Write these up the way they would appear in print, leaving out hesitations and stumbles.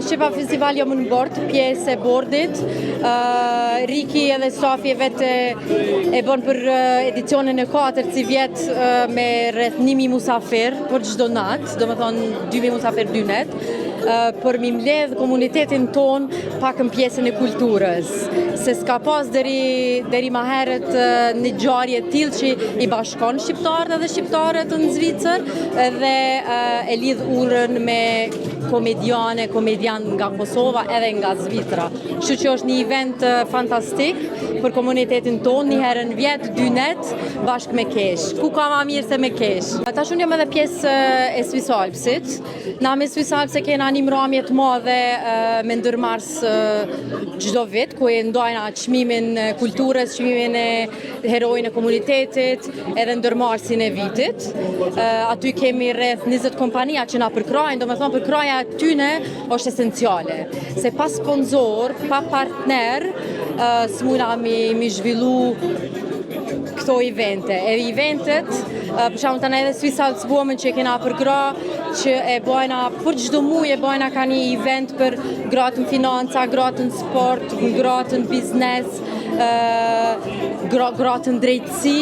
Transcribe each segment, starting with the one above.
Shqipa Festival jo më në bord, pjesë e bordit. Riki edhe Safi vetë e bën për edicionin e 4 si vjet me rreth 1000 musafir për çdo natë, domethënë 2000 musafir 2 net. Për mi mbledh komunitetin ton pak në pjesën e kulturës. Se s'ka pas deri ma herët një ngjarje të tillë që i bashkon shqiptarët edhe shqiptarët në Zvicër dhe e lidh urën me komedian nga Kosova edhe nga Zvicra. Kështu që është një event fantastik për komunitetin ton, një herë në vjet, 2 net, bashkë me kesh. Ku ka ma mirë se me kesh? Tash unë jam edhe pjesë e Swiss Alpsit. Na me Swiss Alps e kena një mramje të madhe me ndërmars çdo vit, ku e ndajna çmimin e kulturës, çmimin e herojnë e komunitetit, edhe ndërmarsin e vitit. Aty kemi rreth 20 kompania që na përkrajnë, domethënë përkraja tyne është esenciale. Se pa sponsor, pa partner, s'muna mi zhvillu këto evente. E eventet, për shembull tani edhe Swiss Alps Women që kena për gra, që e bojna për çdo muaj e bojna ka një event për gratë në financa, gratë në sport, gratë në biznes, gratë në drejtësi.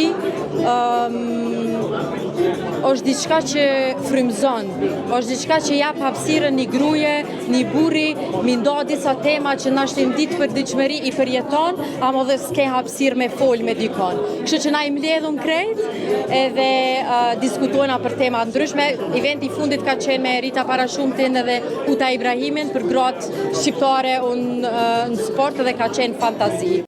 Është diçka që frymëzon, është diçka që jap hapësirën një gruaje, një burri, mi ndo disa tema që na shtim ditë për ditëshmëri i përjeton, ama dhe s'ke hapësirë me fol me dikon. Kështu që na i mbledhun krejt edhe diskutojna për tema ndryshme. Eventi i fundit ka qenë me Rita Parashumtin edhe Uta Ibrahimin për gratë shqiptare në sport dhe ka qenë fantazi.